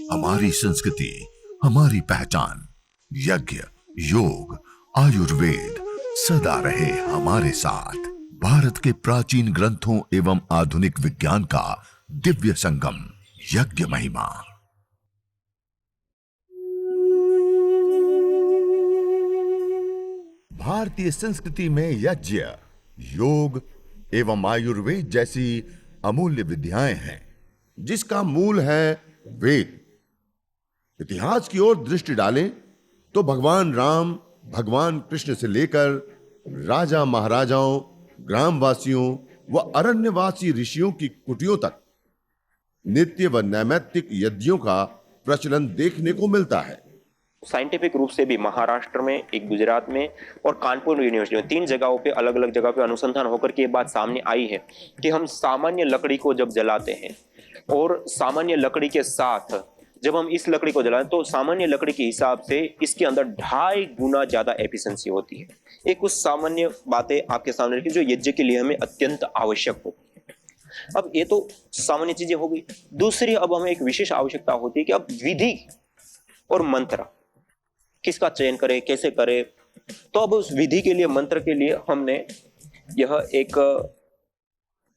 हमारी संस्कृति, हमारी पहचान। यज्ञ, योग, आयुर्वेद सदा रहे हमारे साथ। भारत के प्राचीन ग्रंथों एवं आधुनिक विज्ञान का दिव्य संगम, यज्ञ महिमा। भारतीय संस्कृति में यज्ञ, योग एवं आयुर्वेद जैसी अमूल्य विद्याएं हैं, जिसका मूल है वेद। इतिहास की ओर दृष्टि डालें तो भगवान राम, भगवान कृष्ण से लेकर राजा महाराजाओं, ग्रामवासियों व अरण्यवासी ऋषियों की कुटियों तक नित्य व नैमित्तिक यज्ञों का प्रचलन देखने को मिलता है। साइंटिफिक रूप से भी महाराष्ट्र में, एक गुजरात में और कानपुर यूनिवर्सिटी में, 3 जगहों पे अलग अलग जगह पे अनुसंधान होकर के ये बात सामने आई है कि हम सामान्य लकड़ी को जब जलाते हैं और सामान्य लकड़ी के साथ जब हम इस लकड़ी को जलाते तो सामान्य लकड़ी के हिसाब से इसके अंदर 2.5 गुना ज्यादा एफिशिएंसी होती है। एक कुछ सामान्य बातें आपके सामने रखी जो यज्ञ के लिए हमें अत्यंत आवश्यक होती है। अब ये तो सामान्य चीजें हो गई। दूसरी, अब हमें एक विशेष आवश्यकता होती है कि अब विधि और मंत्र किसका चयन करें, कैसे करें। तो अब उस विधि के लिए, मंत्र के लिए हमने यह एक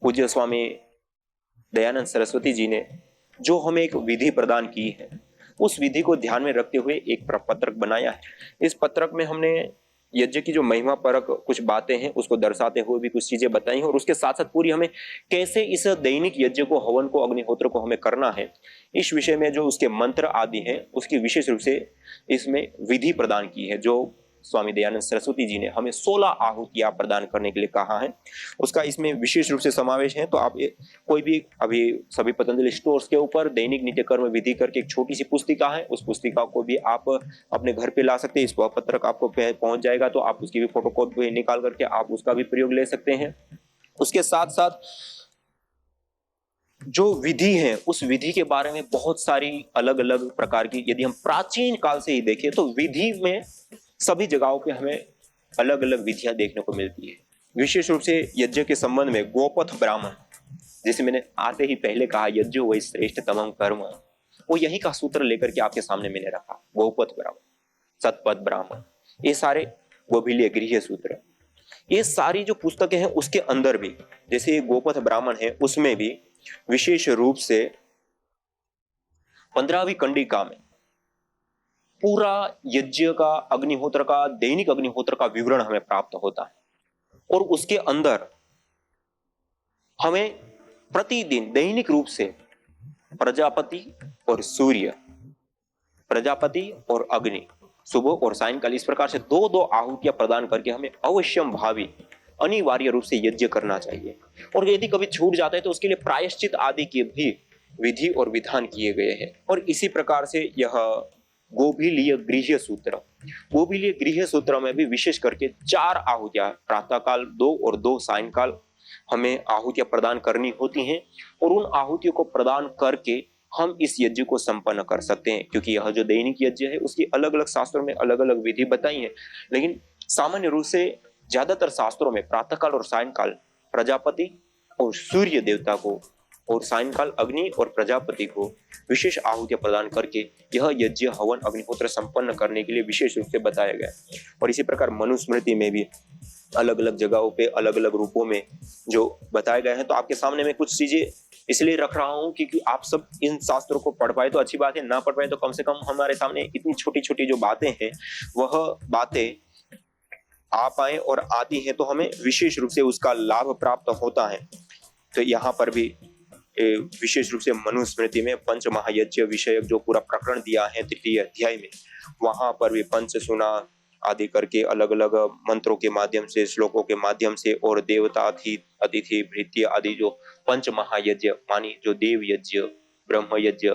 पूज्य स्वामी दयानंद सरस्वती जी ने जो हमें एक विधि प्रदान की है, उस विधि को ध्यान में रखते हुए एक पत्रक बनाया है। इस पत्रक में हमने यज्ञ की जो महिमा परक कुछ बातें हैं उसको दर्शाते हुए भी कुछ चीजें बताई हैं, और उसके साथ साथ पूरी हमें कैसे इस दैनिक यज्ञ को, हवन को, अग्निहोत्र को हमें करना है, इस विषय में जो उसके मंत्र आदि हैं उसकी विशेष रूप से इसमें विधि प्रदान की है। जो स्वामी दयानंद सरस्वती जी ने हमें 16 आहुतियां प्रदान करने के लिए कहा है, उसका इसमें विशेष रूप से समावेश है। तो आप कोई भी, अभी सभी पतंजलि स्टोर्स के ऊपर दैनिक नित्य कर्म विधि करके एक छोटी सी पुस्तिका है, उस पुस्तिका को भी आप अपने घर पे ला सकते हैं। इस पत्रक आपको पहुंच जाएगा तो आप उसकी भी फोटोकॉपी निकाल करके आप उसका भी प्रयोग ले सकते हैं। उसके साथ साथ जो विधि है, उस विधि के बारे में बहुत सारी अलग अलग प्रकार की, यदि हम प्राचीन काल से ही देखें तो विधि में सभी जगहों पे हमें अलग अलग विधियां देखने को मिलती है। विशेष रूप से यज्ञ के संबंध में गोपथ ब्राह्मण, जैसे मैंने आते ही पहले कहा, यज्ञ वही श्रेष्ठ तमम कर्म, वो यही का सूत्र लेकर के आपके सामने मैंने रखा। गोपथ ब्राह्मण, सतपथ ब्राह्मण, ये सारे गोभिलीय गृह सूत्र, ये सारी जो पुस्तकें हैं उसके अंदर भी, जैसे ये गोपथ ब्राह्मण है, उसमें भी विशेष रूप से 15वीं कंडिका में पूरा यज्ञ का, अग्निहोत्र का, दैनिक अग्निहोत्र का विवरण हमें प्राप्त होता है। और उसके अंदर हमें प्रतिदिन दैनिक रूप से प्रजापति और सूर्य, प्रजापति और अग्नि, सुबह और सायंकाल, इस प्रकार से 2-2 आहुतियां प्रदान करके हमें अवश्यम भावी अनिवार्य रूप से यज्ञ करना चाहिए। और यदि कभी छूट जाता है तो उसके लिए प्रायश्चित आदि के भी विधि और विधान किए गए हैं। और इसी प्रकार से यह गोभिलीय गृह सूत्र, गोभिलीय गृह सूत्र में भी विशेष करके 4 आहुतियां, प्रातःकाल 2 और 2 सायंकाल हमें आहुतियां प्रदान करनी होती हैं। और उन आहुतियों को प्रदान करके हम इस यज्ञ को संपन्न कर सकते हैं, क्योंकि यह जो दैनिक यज्ञ है उसकी अलग अलग शास्त्रों में अलग अलग विधि बताई है। लेकिन सामान्य रूप से ज्यादातर शास्त्रों में प्रातःकाल और सायंकाल प्रजापति और सूर्य देवता को, और सायंकाल अग्नि और प्रजापति को विशेष आहुतियां प्रदान करके यह यज्ञ, हवन, अग्निहोत्र संपन्न करने के लिए विशेष रूप से बताया गया। और इसी प्रकार मनुस्मृति में भी अलग अलग जगहों पे अलग अलग रूपों में जो बताए गए हैं। तो आपके सामने मैं कुछ चीजें इसलिए रख रहा हूं क्योंकि आप सब इन शास्त्रों को पढ़ पाए तो अच्छी बात है, ना पढ़ पाए तो कम से कम हमारे सामने इतनी छोटी छोटी जो बातें हैं वह बातें आ पाए और आती हैं तो हमें विशेष रूप से उसका लाभ प्राप्त होता है। तो यहाँ पर भी विशेष रूप से मनुस्मृति में पंच महायज्ञ विषयक जो पूरा प्रकरण दिया है 3य अध्याय में, वहां पर भी पंच सुना आदि करके अलग अलग मंत्रों के माध्यम से, श्लोकों के माध्यम से, और देवता, अतिथि, भृत्य आदि जो पंच महायज्ञ मानी, जो देव यज्ञ, ब्रह्म यज्ञ,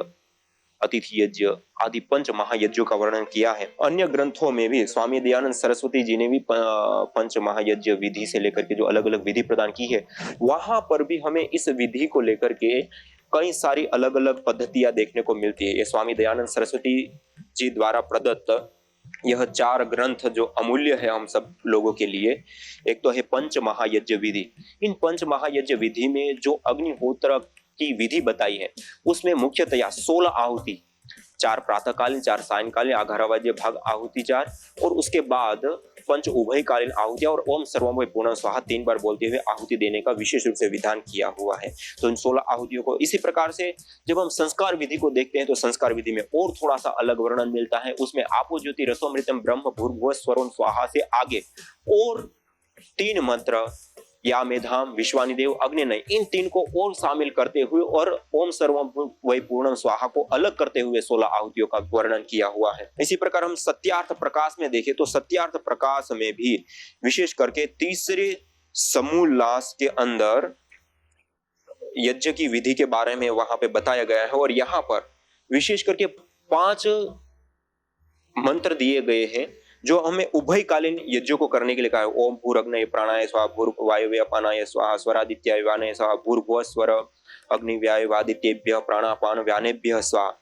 अतिथि यज्ञ आदि पंच महायज्ञों का वर्णन किया है। अन्य ग्रंथों में भी स्वामी दयानंद सरस्वती जी ने भी पंच महायज्ञ विधि से लेकर के जो अलग अलग विधि प्रदान की है, वहां पर भी हमें इस विधि को लेकर के कई सारी अलग अलग पद्धतियां देखने को मिलती है। ये स्वामी दयानंद सरस्वती जी द्वारा प्रदत्त यह 4 ग्रंथ जो अमूल्य है हम सब लोगों के लिए, एक तो है पंच महायज्ञ विधि। इन पंच महायज्ञ विधि में जो अग्निहोत्र की विधि बताई है उसमें मुख्यतया 16 आहुति 4 प्रातःकालीन, 4 सायंकालीन, आघारावाद्य भाग आहुति 4, और उसके बाद पंच उभयकालीन आहुतियां और ओम सर्वमय पूर्ण स्वाहा 3 बार बोलते हुए आहुति देने का विशेष रूप से विधान किया हुआ है। तो इन 16 आहुतियों को इसी प्रकार से जब हम संस्कार विधि को देखते हैं तो संस्कार विधि में और थोड़ा सा अलग वर्णन मिलता है। उसमें आपो ज्योति रसोमृतम ब्रह्म भूर्भुवः स्वरों स्वाहा से आगे और 3 मंत्र या मेधाम, विश्वानि देव, अग्निनय, इन 3 को और शामिल करते हुए और ओम सर्वम वै पूर्णम स्वाहा को अलग करते हुए 16 आहुतियों का वर्णन किया हुआ है। इसी प्रकार हम सत्यार्थ प्रकाश में देखें तो सत्यार्थ प्रकाश में भी विशेष करके तीसरे समूल्लास के अंदर यज्ञ की विधि के बारे में वहां पे बताया गया है, और यहाँ पर विशेष करके 5 मंत्र दिए गए हैं जो हमें उभयकालीन यज्ञों को करने के लिए कहा है। ओम भूरग्नये प्राणाय स्वाहा, भूर्वायवे अपानाय स्वाहा, स्वरादित्याय व्यानय स्वाहा, भूर्भुवः स्वर अग्निव्यायवादित्येभ्यः प्राणापान व्यानेभ्यः स्वाहा।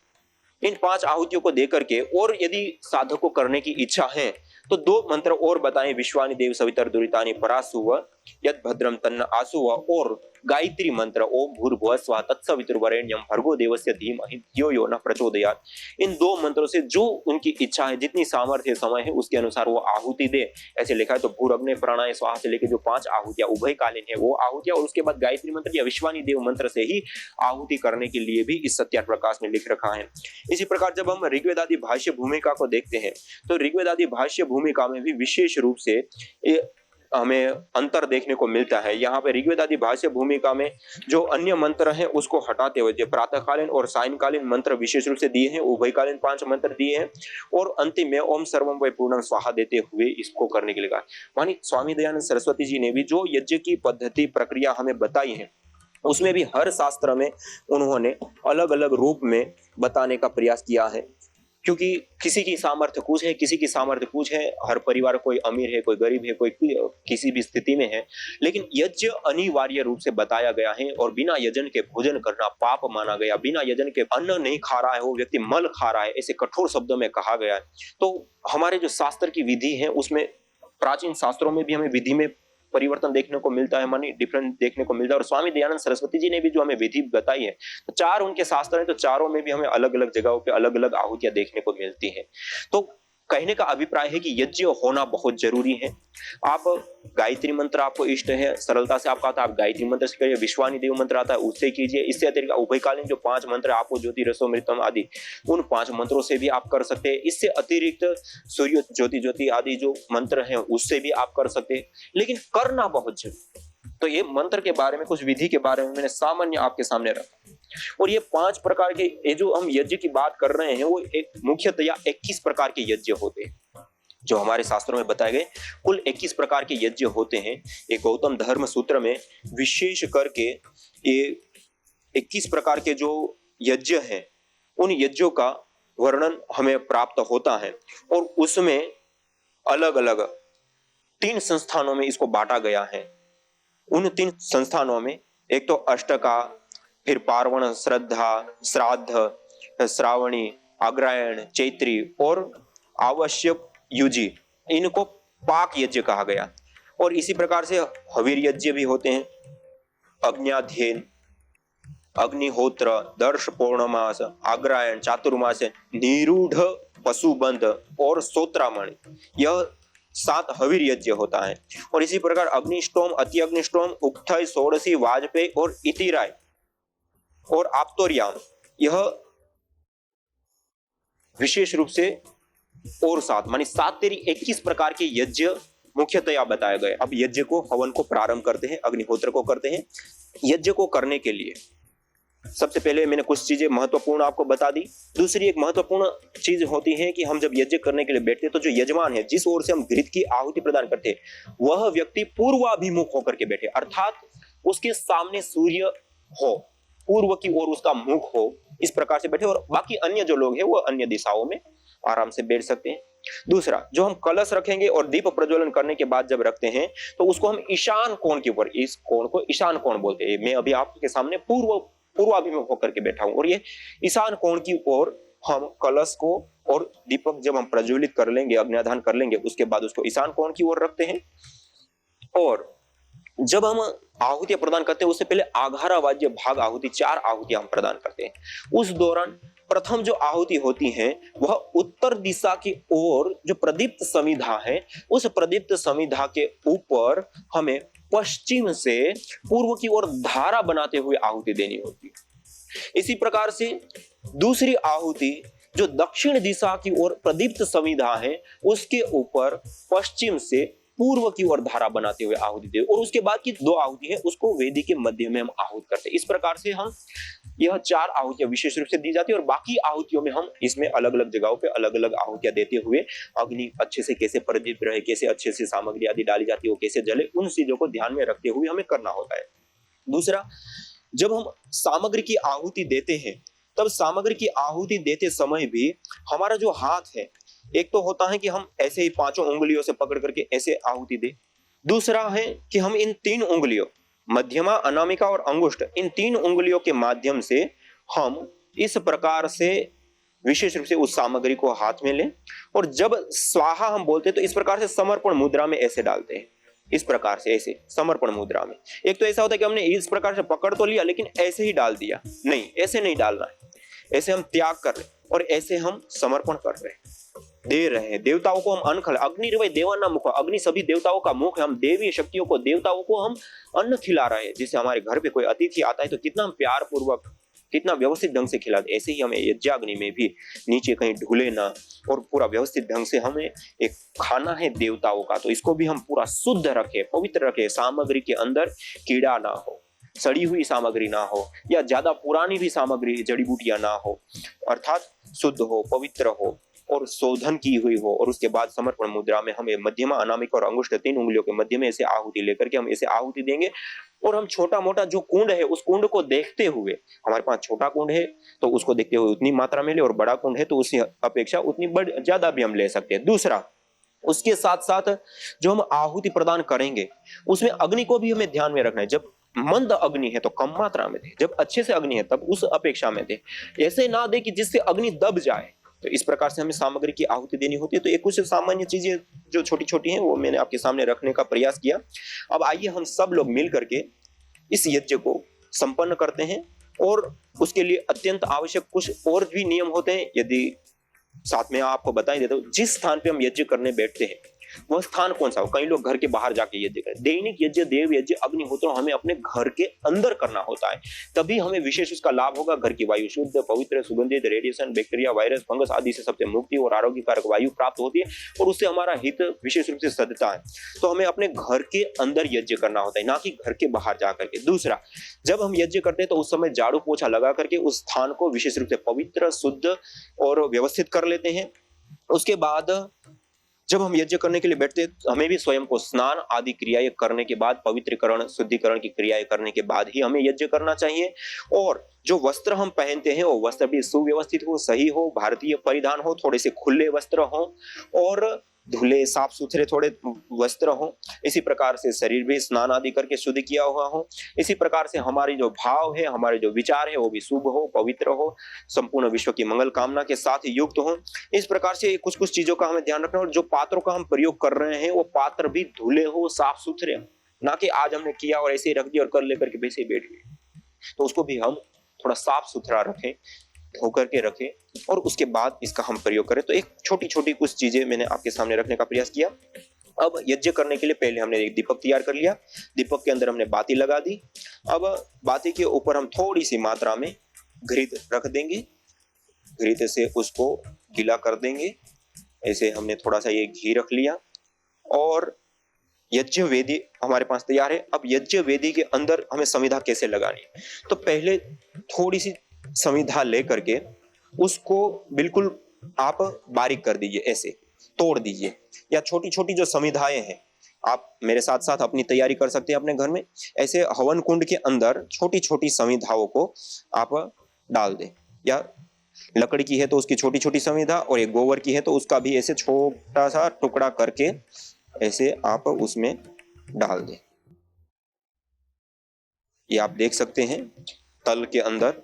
इन 5 आहुतियों को देकर के, और यदि साधक को करने की इच्छा है तो 2 मंत्र और बताएं, विश्वानि देव सवितर दुरितानि परासुव यद भद्रम तन्न आसुव, और गायत्री मंत्र ओम भूर्भुवः स्वः तत्सवितुर्वरेण्यं भर्गो देवस्य धीमहि धियो यो न प्रचोदयात्। इन 2 मंत्रों से जो उनकी इच्छा है, जितनी सामर्थ्य समय है उसके अनुसार वो आहुति दे, ऐसे लिखा है। तो भूरग्नये प्राणाय स्वाहा से लेकर जो 5 आहुतियां उभयकालीन है वो आहुतियां, और उसके बाद गायत्री मंत्र या विश्वानि देव मंत्र से ही आहुति करने के लिए भी इस सत्यार्थ प्रकाश में लिख रखा है। इसी प्रकार जब हम ऋग्वेद आदि भाष्य भूमिका को देखते हैं तो ऋग्वेद आदि भाष्य भूमिका में भी विशेष रूप से हमें अंतर देखने को मिलता है। यहाँ पे ऋग्वेद आदि भाष्य भूमिका में जो अन्य मंत्र हैं उसको हटाते हुए जो प्रातःकालीन और सायंकालीन मंत्र विशेष रूप से दिए हैं, उभयकालीन 5 मंत्र दिए हैं, और अंतिम में ओम सर्वम वै पूर्णं स्वाहा देते हुए इसको करने के लिए कहा। मानी स्वामी दयानंद सरस्वती जी ने भी जो यज्ञ की पद्धति प्रक्रिया हमें बताई है उसमें भी हर शास्त्र में उन्होंने अलग अलग रूप में बताने का प्रयास किया है, क्योंकि किसी की सामर्थ्य कुछ है, किसी की सामर्थ्य कुछ है, हर परिवार कोई अमीर है, कोई गरीब है, कोई किसी भी स्थिति में है, लेकिन यज्ञ अनिवार्य रूप से बताया गया है। और बिना यजन के भोजन करना पाप माना गया, बिना यजन के अन्न नहीं खा रहा है वो व्यक्ति मल खा रहा है, ऐसे कठोर शब्दों में कहा गया है। तो हमारे जो शास्त्र की विधि है उसमें प्राचीन शास्त्रों में भी हमें विधि में परिवर्तन देखने को मिलता है, मानी डिफरेंट देखने को मिलता है। और स्वामी दयानंद सरस्वती जी ने भी जो हमें विधि बताई है, तो 4 उनके शास्त्र हैं, तो चारों में भी हमें अलग अलग जगहों पे अलग अलग आहुतियां देखने को मिलती हैं। तो कहने का अभिप्राय है कि यज्ञ होना बहुत जरूरी है। आप गायत्री मंत्र आपको इष्ट है, सरलता से आपका आता है, आप गायत्री मंत्र से करिए, विश्वानि देव मंत्र आता है उससे कीजिए। इससे अतिरिक्त उभयकालीन जो 5 मंत्र आपको ज्योति रसोमृतम आदि, उन 5 मंत्रों से भी आप कर सकते हैं। इससे अतिरिक्त सूर्य ज्योति ज्योति आदि जो मंत्र हैं उससे भी आप कर सकते हैं, लेकिन करना बहुत जरूरी। तो ये मंत्र के बारे में, कुछ विधि के बारे में मैंने सामान्य आपके सामने रखा। और ये 5 प्रकार के, ये जो हम यज्ञ की बात कर रहे हैं वो एक मुख्यतया 21 प्रकार के यज्ञ होते हैं जो हमारे शास्त्रों में बताए गए। कुल 21 प्रकार के यज्ञ होते हैं। ये गौतम धर्म सूत्र में विशेष करके ये 21 प्रकार के जो यज्ञ हैं उन यज्ञों का वर्णन हमें प्राप्त होता है, और उसमें अलग अलग 3 संस्थानों में इसको बांटा गया है। उन 3 संस्थानों में एक तो अष्टका, फिर पार्वण, श्रद्धा, श्राद्ध, श्रावणी, अग्रायण, चैत्री और आवश्यक युजी, इनको पाक यज्ञ कहा गया। और इसी प्रकार से हवीर यज्ञ भी होते हैं, अग्न्याध्ययन, अग्निहोत्र, दर्श पौर्णमास, अग्रायण, चातुर्मास, निरूढ़ पशुबंध और सोत्रामणि, यह 7 हवीर यज्ञ होता है। और इसी प्रकार अग्निष्टोम, अति अग्निष्टोम, उक्थय, षोडशी, वाजपेयी और इतिराय और आप्तोर्याम, यह विशेष रूप से और 7 मानी 7 तेरी 21 प्रकार के यज्ञ मुख्यतया बताए गए। अब यज्ञ को, हवन को प्रारंभ करते हैं, अग्निहोत्र को करते हैं। यज्ञ को करने के लिए सबसे पहले मैंने कुछ चीजें महत्वपूर्ण आपको बता दी। दूसरी एक महत्वपूर्ण चीज होती है कि हम जब यज्ञ करने के लिए बैठते हैं तो जो यजमान है, जिस ओर से हम घृत की आहुति प्रदान करते हैं, वह व्यक्ति पूर्वाभिमुख होकर के बैठे, अर्थात उसके सामने सूर्य हो, पूर्व की ओर उसका मुख हो, इस प्रकार से बैठे। और बाकी अन्य जो लोग हैं वो अन्य दिशाओं में आराम से बैठ सकते हैं। दूसरा, जो हम कलश रखेंगे और दीप प्रज्वलन करने के बाद जब रखते हैं तो उसको हम ईशान कोण के ऊपर, इस कोण को ईशान कोण बोलते हैं। मैं अभी आपके सामने पूर्वाभिमुख होकर के बैठा हूं, और ये ईशान कोण की ओर हम कलश को और दीपक जब हम प्रज्वलित कर लेंगे, अग्न्याधान कर लेंगे, उसके बाद उसको ईशान कोण की ओर रखते हैं। और जब हम आहुतियां प्रदान करते हैं उससे पहले आघारा वाद्य भाग आहुति, 4 आहुतियां हम प्रदान करते हैं। उस दौरान प्रथम जो आहुति होती है वह उत्तर दिशा की ओर जो प्रदीप्त समिधा है, उस प्रदीप्त समिधा के ऊपर हमें पश्चिम से पूर्व की ओर धारा बनाते हुए आहुति देनी होती है। इसी प्रकार से दूसरी आहुति जो दक्षिण दिशा की ओर प्रदीप्त समिधा है, उसके ऊपर पश्चिम से पूर्व की ओर धारा बनाते हुए आहुति दे, और उसके बाद की दो आहुति है उसको वेदी के मध्य में हम आहुत करते हैं। इस प्रकार से हम यह चार आहुतियां विशेष रूप से दी जाती है, और बाकी आहुतियों में हम इसमें अलग अलग जगहों पे अलग अलग आहुतियां देते हुए अग्नि अच्छे से कैसे प्रदीप्त रहे, कैसे अच्छे से सामग्री आदि डाली जाती है, वो कैसे जले, उन चीजों को ध्यान में रखते हुए हमें करना होता है। दूसरा, जब हम सामग्री की आहुति देते हैं तब सामग्री की आहुति देते समय भी हमारा जो हाथ है, एक तो होता है कि हम ऐसे ही पांचों उंगलियों से पकड़ करके ऐसे आहुति दे, दूसरा है कि हम इन तीन उंगलियों मध्यमा, अनामिका और अंगुष्ठ, इन तीन उंगलियों के माध्यम से हम इस प्रकार से विशेष रूप से उस सामग्री को हाथ में लें, और जब स्वाहा हम बोलते हैं तो इस प्रकार से समर्पण मुद्रा में ऐसे डालते हैं, इस प्रकार से ऐसे समर्पण मुद्रा में। एक तो ऐसा होता है कि हमने इस प्रकार से पकड़ तो लिया लेकिन ऐसे ही डाल दिया, नहीं, ऐसे नहीं डालना है, ऐसे हम त्याग कर रहे हैं और ऐसे हम समर्पण कर रहे हैं, दे रहे हैं। देवताओं को हम अन्न खिला, अग्निर्वय देवाना मुख, अग्नि सभी देवताओं का मुख है, हम देवी शक्तियों को, देवताओं को हम अन्न खिला रहे हैं। जैसे हमारे घर पे कोई अतिथि आता है तो कितना हम प्यार पूर्वक, कितना व्यवस्थित ढंग से खिलाते, ऐसे ही हमें यज्ञाग्नि में भी नीचे कहीं ढूले ना, और पूरा व्यवस्थित ढंग से हमें एक खाना है देवताओं का, तो इसको भी हम पूरा शुद्ध रखें, पवित्र रखें, सामग्री के अंदर कीड़ा ना हो, सड़ी हुई सामग्री ना हो, या ज्यादा पुरानी भी सामग्री, जड़ी बूटियां ना हो, अर्थात शुद्ध हो, पवित्र हो और शोधन की हुई हो। और उसके बाद समर्पण मुद्रा में हमें मध्यमा, अनामिका और अंगुष्ठ तीन उंगलियों के मध्य में ऐसे आहुति लेकर के हम ऐसे आहुति देंगे, और हम छोटा मोटा जो कुंड है उस कुंड को देखते हुए, हमारे पास छोटा कुंड है तो उसको देखते हुए उतनी मात्रा में ले, और बड़ा कुंड है तो उसकी अपेक्षा उतनी ज्यादा भी हम ले सकते हैं। दूसरा, उसके साथ साथ जो हम आहुति प्रदान करेंगे उसमें अग्नि को भी हमें ध्यान में रखना है। जब मंद अग्नि है तो कम मात्रा में दे, जब अच्छे से अग्नि है तब उस अपेक्षा में दे, ऐसे ना दे कि जिससे अग्नि दब जाए। तो इस प्रकार से हमें सामग्री की आहुति देनी होती है। तो एक कुछ सामान्य चीजें जो छोटी छोटी हैं वो मैंने आपके सामने रखने का प्रयास किया। अब आइए हम सब लोग मिल करके इस यज्ञ को संपन्न करते हैं, और उसके लिए अत्यंत आवश्यक कुछ और भी नियम होते हैं। यदि साथ में आपको बता ही देता हूं, जिस स्थान पे हम यज्ञ करने बैठते हैं वह स्थान कौन सा हो। कई लोग घर के बाहर जाके यज्ञ करें, दैनिक यज्ञ, देव यज्ञ, अग्निहोत्र हमें अपने घर के अंदर करना होता है, तभी हमें विशेष उसका लाभ होगा। घर की वायु शुद्ध, पवित्र, सुगंधित, रेडिएशन, बैक्टीरिया, वायरस, फंगस आदि से सबसे मुक्ति और आरोग्यकारक वायु प्राप्त होती है, और उससे हमारा हित विशेष रूप से सदता है। तो हमें अपने घर के अंदर यज्ञ करना होता है, ना कि घर के बाहर जाकर के। दूसरा, जब हम यज्ञ करते हैं तो उस समय झाड़ू पोछा लगा करके उस स्थान को विशेष रूप से पवित्र, शुद्ध और व्यवस्थित कर लेते हैं। उसके बाद जब हम यज्ञ करने के लिए बैठते हैं हमें भी स्वयं को स्नान आदि क्रियाएं करने के बाद, पवित्रीकरण, शुद्धिकरण की क्रियाएं करने के बाद ही हमें यज्ञ करना चाहिए। और जो वस्त्र हम पहनते हैं वो वस्त्र भी सुव्यवस्थित हो, सही हो, भारतीय परिधान हो, थोड़े से खुले वस्त्र हो और धुले साफ सुथरे थोड़े वस्त्र हो। इसी प्रकार से शरीर भी स्नान आदि करके शुद्ध किया हुआ हो। इसी प्रकार से हमारी जो भाव है, हमारे जो विचार है वो भी शुभ हो, पवित्र हो, संपूर्ण विश्व की मंगल कामना के साथ युक्त हो। इस प्रकार से कुछ कुछ चीजों का हमें ध्यान रखना, और जो पात्रों का हम प्रयोग कर रहे हैं वो पात्र भी धुले हो, साफ सुथरे हो, ना कि आज हमने किया और ऐसे ही रख दिया और कर लेकर के वैसे ही बैठ गए। तो उसको भी हम थोड़ा साफ सुथरा रखें, धो करके रखें, और उसके बाद इसका हम प्रयोग करें। तो एक छोटी छोटी कुछ चीजें मैंने आपके सामने रखने का प्रयास किया। अब यज्ञ करने के लिए पहले हमने एक दीपक तैयार कर लिया, दीपक के अंदर हमने बाती लगा दी। अब बाती के ऊपर हम थोड़ी सी मात्रा में घृत रख देंगे, घृत से उसको गीला कर देंगे। ऐसे हमने थोड़ा सा ये घी रख लिया, और यज्ञ वेदी हमारे पास तैयार है। अब यज्ञ वेदी के अंदर हमें समिधा कैसे लगानी है, तो पहले थोड़ी सी समिधा लेकर के उसको बिल्कुल आप बारीक कर दीजिए, ऐसे तोड़ दीजिए, या छोटी छोटी जो समिधाएं हैं आप मेरे साथ साथ अपनी तैयारी कर सकते हैं अपने घर में। ऐसे हवन कुंड के अंदर छोटी छोटी समिधाओं को आप डाल दें, या लकड़ी की है तो उसकी छोटी छोटी समिधा, और एक गोबर की है तो उसका भी ऐसे छोटा सा टुकड़ा करके ऐसे आप उसमें डाल दें। ये आप देख सकते हैं तल के अंदर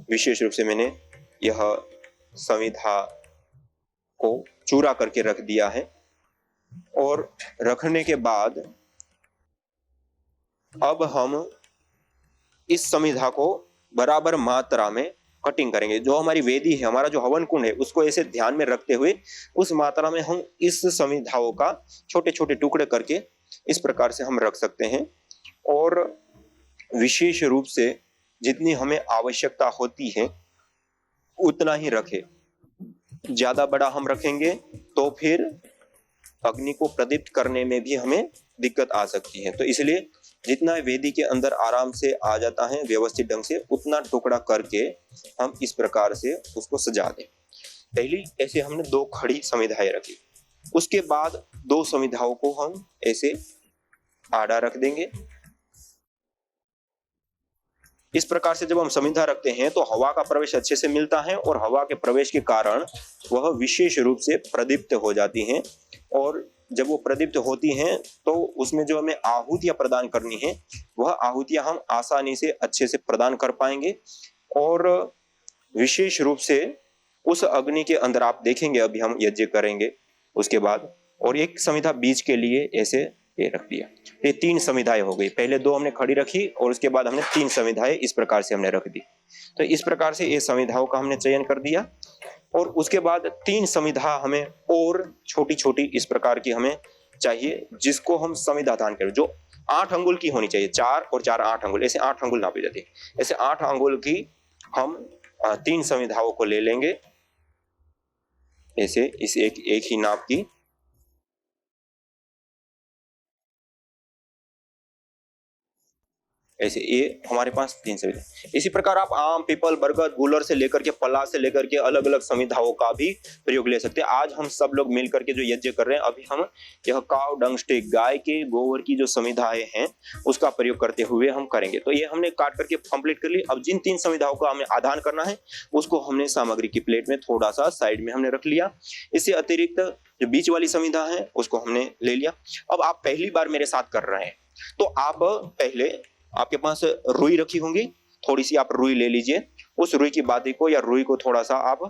विशेष रूप से मैंने यह समिधा को चूरा करके रख दिया है। और रखने के बाद अब हम इस समिधा को बराबर मात्रा में कटिंग करेंगे। जो हमारी वेदी है, हमारा जो हवन कुंड है, उसको ऐसे ध्यान में रखते हुए उस मात्रा में हम इस समिधाओं का छोटे छोटे टुकड़े करके इस प्रकार से हम रख सकते हैं। और विशेष रूप से जितनी हमें आवश्यकता होती है उतना ही रखें। ज्यादा बड़ा हम रखेंगे तो फिर अग्नि को प्रदीप्त करने में भी हमें दिक्कत आ सकती है। तो इसलिए जितना वेदी के अंदर आराम से आ जाता है व्यवस्थित ढंग से, उतना टुकड़ा करके हम इस प्रकार से उसको सजा दें। पहली ऐसे हमने 2 खड़ी समिधाएं रखी, उसके बाद 2 समिधाओं को हम ऐसे आड़ा रख देंगे। इस प्रकार से जब हम समिधा रखते हैं तो हवा का प्रवेश अच्छे से मिलता है और हवा के प्रवेश के कारण वह विशेष रूप से प्रदीप्त हो जाती हैं। और जब वो प्रदीप्त होती हैं तो उसमें जो हमें आहुतियां प्रदान करनी है वह आहुतियां हम आसानी से अच्छे से प्रदान कर पाएंगे। और विशेष रूप से उस अग्नि के अंदर आप देखेंगे, अभी हम यज्ञ करेंगे उसके बाद, और एक समिधा बीज के लिए ऐसे ये रख दिया। ये 3 समिधाएं हो गई। पहले 2 हमने खड़ी रखी और उसके बाद हमने 3 समिधाएं इस प्रकार से हमने रख दी। तो इस प्रकार से ये समिधाओं का हमने चयन कर दिया। और उसके बाद 3 समिधा हमें और छोटी छोटी इस प्रकार की हमें चाहिए, जिसको हम समिधा दान करें, जो 8 अंगुल की होनी चाहिए। 4 और 4 8 अंगुल, ऐसे 8 अंगुल नापी जाती है। ऐसे 8 अंगुल की हम 3 समिधाओं को ले लेंगे, ऐसे इस एक ही नाप की। ऐसे ये हमारे पास 3 समिधा। इसी प्रकार आप आम, पीपल, बरगद, गूलर से लेकर के पलाश से लेकर के अलग अलग समिधाओं का भी प्रयोग ले सकते हैं। आज हम सब लोग मिलकर के जो यज्ञ कर रहे हैं, अभी हम यह काव डंग स्टिक, गाय के गोबर की जो समिधाएं हैं उसका प्रयोग करते हुए हम करेंगे। तो ये हमने काट करके कंप्लीट कर ली। अब जिन 3 समिधाओं का हमें आधान करना है उसको हमने सामग्री की प्लेट में थोड़ा सा साइड में हमने रख लिया। इससे अतिरिक्त जो बीच वाली समिधा है उसको हमने ले लिया। अब आप पहली बार मेरे साथ कर रहे हैं तो आप पहले, आपके पास रुई रखी होंगी, थोड़ी सी आप रुई ले लीजिए। उस रुई की बाती को या रुई को थोड़ा सा आप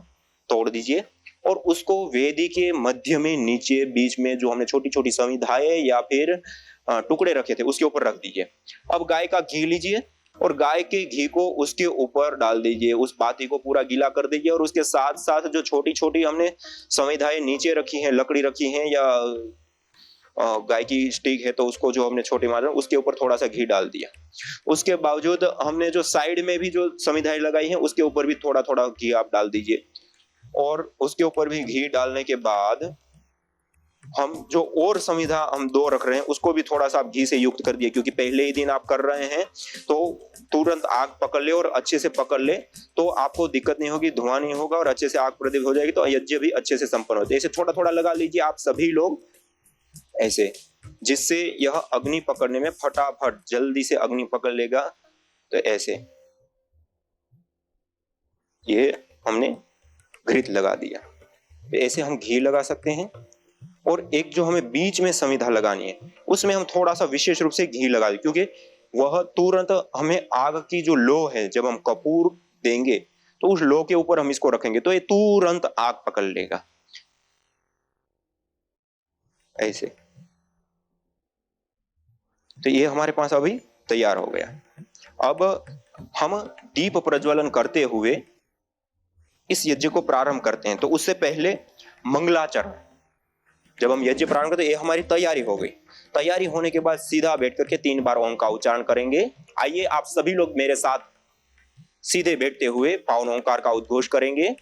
तोड़ दीजिए और उसको वेदी के मध्य में, नीचे बीच में जो हमने छोटी छोटी समिधाएं या फिर टुकड़े रखे थे उसके ऊपर रख दीजिए। अब गाय का घी लीजिए और गाय के घी को उसके ऊपर डाल दीजिए, उस बाती को पूरा गीला कर दीजिए। और उसके साथ साथ जो छोटी छोटी हमने समिधाएं नीचे रखी हैं, लकड़ी रखी हैं या गाय की स्टिक है तो उसको जो हमने छोटी मात्रा उसके ऊपर थोड़ा सा घी डाल दिया। उसके बावजूद हमने जो साइड में भी जो समिधाएं लगाई हैं उसके ऊपर भी थोड़ा थोड़ा घी आप डाल दीजिए। और उसके ऊपर भी घी डालने के बाद हम जो और समिधा हम 2 रख रहे हैं उसको भी थोड़ा सा आप घी से युक्त कर दिए, क्योंकि पहले ही दिन आप कर रहे हैं तो तुरंत आग पकड़ ले और अच्छे से पकड़ ले तो आपको दिक्कत नहीं होगी, धुआं नहीं होगा और अच्छे से आग प्रदीप्त हो जाएगी, तो यज्ञ भी अच्छे से संपन्न होते। ऐसे थोड़ा थोड़ा लगा लीजिए आप सभी लोग ऐसे, जिससे यह अग्नि पकड़ने में फटाफट जल्दी से अग्नि पकड़ लेगा। तो ऐसे ये हमने घृत लगा दिया। ऐसे हम घी लगा सकते हैं। और एक जो हमें बीच में समिधा लगानी है उसमें हम थोड़ा सा विशेष रूप से घी लगा दें, क्योंकि वह तुरंत हमें आग की जो लो है, जब हम कपूर देंगे तो उस लो के ऊपर हम इसको रखेंगे तो ये तुरंत आग पकड़ लेगा। ऐसे तो ये हमारे पास अभी तैयार हो गया। अब हम दीप प्रज्वलन करते हुए इस यज्ञ को प्रारंभ करते हैं। तो उससे पहले मंगलाचरण, जब हम यज्ञ प्रारंभ करते हैं, ये हमारी तैयारी हो गई। तैयारी होने के बाद सीधा बैठ करके 3 बार ओम का उच्चारण करेंगे। आइए आप सभी लोग मेरे साथ सीधे बैठते हुए पावन ओंकार का उद्घोष करेंगे।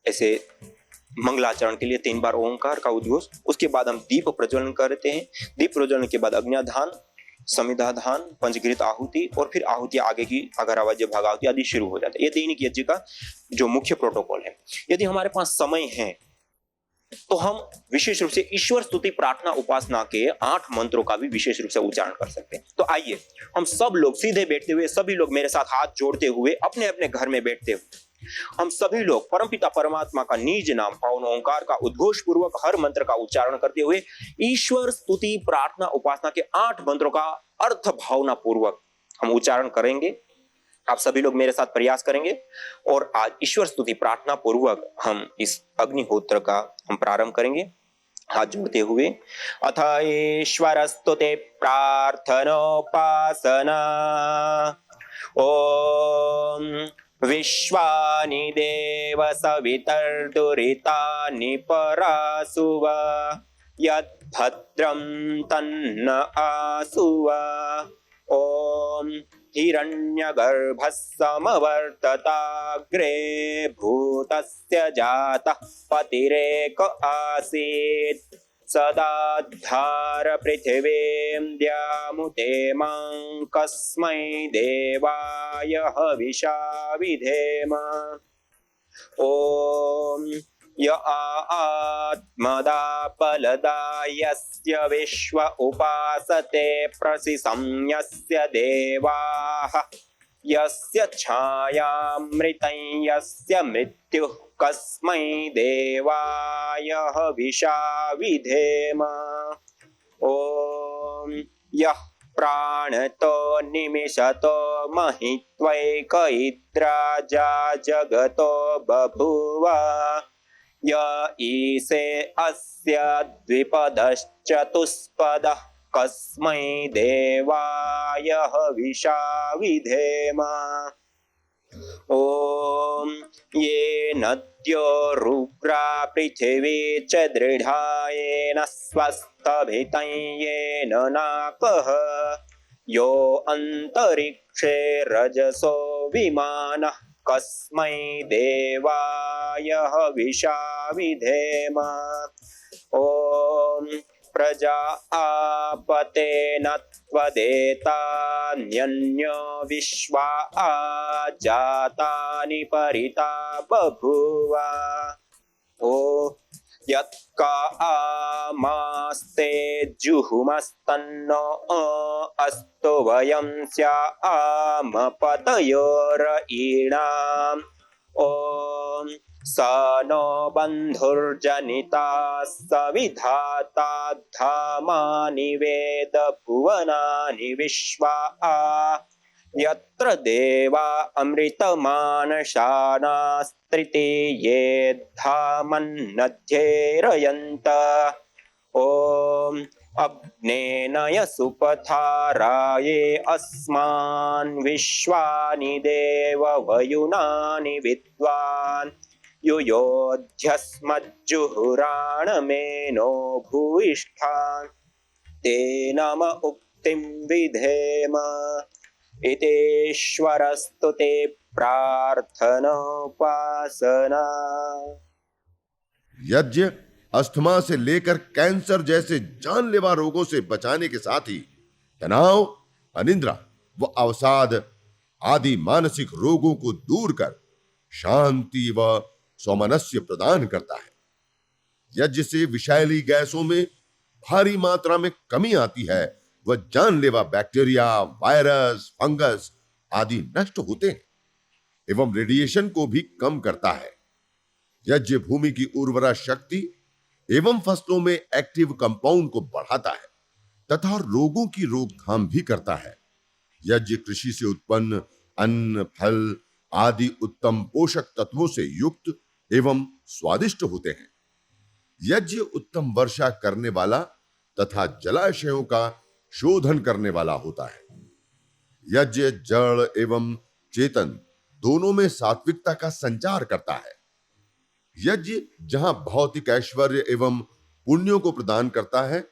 ऐसे मंगलाचरण के लिए 3 बार ओंकार का उद्घोष। उसके बाद हम दीप प्रज्वलन करते हैं। दीप प्रज्वलन के बाद अग्न्याधान, समिधाधान, पंचघृत आहुति और फिर आहुति आगे की अघरावाज्य भागाहुति आदि शुरू हो जाते हैं। ये दैनिक यज्ञ का जो मुख्य प्रोटोकॉल है। यदि हमारे पास समय है तो हम विशेष रूप से ईश्वर स्तुति, प्रार्थना, उपासना के 8 मंत्रों का भी विशेष रूप से उच्चारण कर सकते हैं। तो आइए हम सब लोग सीधे बैठते हुए, सभी लोग मेरे साथ हाथ जोड़ते हुए अपने अपने घर में बैठते हुए हम सभी लोग परमपिता परमात्मा का निज नाम पावन ओंकार का उद्घोष पूर्वक हर मंत्र का उच्चारण करते हुए ईश्वर स्तुति प्रार्थना उपासना के 8 मंत्रों का अर्थ भावना पूर्वक हम उच्चारण करेंगे। आप सभी लोग मेरे साथ प्रयास करेंगे और आज ईश्वर स्तुति प्रार्थना पूर्वक हम इस अग्निहोत्र का हम प्रारंभ करेंगे हाथ जोड़ते हुए। अथ ईश्वर स्तुति प्रार्थनोपासना। ओम विश्वानि देव सवितर्दुरितानि परासुव यद्भद्रं तन्न आसुव। ओम हिरण्यगर्भः समवर्तताग्रे भूतस्य जातः पतिरेक आसीत् सदाधार पृथिवीं द्यामुते मां कस्मै देवाय हविषा विधेम। ओम य आत्मदा यस्य विश्व उपासते प्रसिसं यस्य देवाः यस्य छायामृतं यस्य मृत्युः कस्मै देवाय हविषा विधेम। ओम यः प्राणतो निमिषतो महित्वैकैद्राजा जगतो बभूव य ईशे अस्य द्विपदश्चतुष्पदः कस्मै देवाय हविषा विधेम। ओम ये नद्यो रुद्रा पृथिवी च दृढायेन स्वस्तभितं येन नाकः यो अन्तरिक्षे रजसो विमानः कस्मै देवाय हविषा विधेम। ओम प्रजा आपतेन त्वदेतान्यन्यो विश्वा आजातानि परिता बभूव। ओ यत्का आमास्ते जुहुमस्तन्नो अस्तु वयं स्याम पतयोरयीणाम्। ओम स नो बन्धुर्जनिता सविधाता धामानि वेद भुवनानि विश्वा यत्र देवा अमृतमानशानास्त्रितीये धामन्नध्येरयन्त। ओम अग्नेनय सुपथाराये अस्मान् विश्वानि देव वयुनानि विद्वान् युयोध्यस्मज्जुहुराणमेनो भूयिष्ठान् ते नम उक्तिं विधेम। इतेश्वरस्तुते प्रार्थनोपासना। यज्ञ अस्थमा से लेकर कैंसर जैसे जानलेवा रोगों से बचाने के साथ ही तनाव, अनिद्रा व अवसाद आदि मानसिक रोगों को दूर कर शांति व सौमनस्य प्रदान करता है। यज्ञ से विषैली गैसों में भारी मात्रा में कमी आती है व जानलेवा बैक्टीरिया, वायरस, फंगस आदि नष्ट होते हैं एवं रेडिएशन को भी कम करता है। यज्ञ भूमि की उर्वरा शक्ति एवं फसलों में एक्टिव कंपाउंड को बढ़ाता है तथा रोगों की रोकथाम भी करता है। यज्ञ कृषि से उत्पन्न अन्न, फल आदि उत्तम पोषक तत्वों से युक्त एवं स्वादिष्ट होते हैं। यज्ञ उत्तम वर्षा करने वाला तथा जलाशयों का शोधन करने वाला होता है। यज्ञ जड़ एवं चेतन दोनों में सात्विकता का संचार करता है। यज्ञ जहां भौतिक ऐश्वर्य एवं पुण्यों को प्रदान करता है,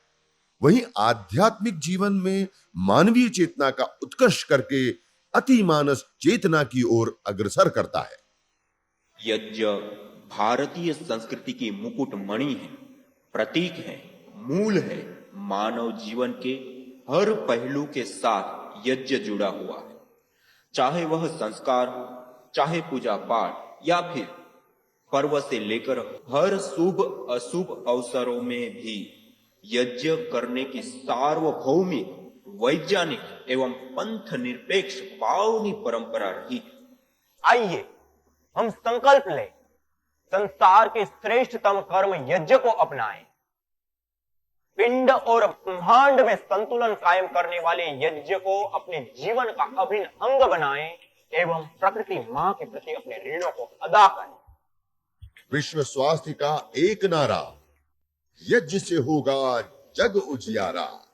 वहीं आध्यात्मिक जीवन में मानवीय चेतना का उत्कर्ष करके अति मानस चेतना की ओर अग्रसर करता है। यज्ञ भारतीय संस्कृति की मुकुट मणि है, प्रतीक है, मूल है। मानव जीवन के हर पहलू के साथ यज्ञ जुड़ा हुआ है, चाहे वह संस्कार हो, चाहे पूजा पाठ या फिर पर्व से लेकर हर शुभ अशुभ अवसरों में भी यज्ञ करने की सार्वभौमिक, वैज्ञानिक एवं पंथ निरपेक्ष पावनी परंपरा रही। आइए हम संकल्प लें, संसार के श्रेष्ठतम कर्म यज्ञ को अपनाएं, पिंड और ब्रह्मांड में संतुलन कायम करने वाले यज्ञ को अपने जीवन का अभिन्न अंग बनाएं एवं प्रकृति मां के प्रति अपने ऋणों को अदा करें। विश्व स्वास्थ्य का एक नारा, यज्ञ से होगा जग उजियारा।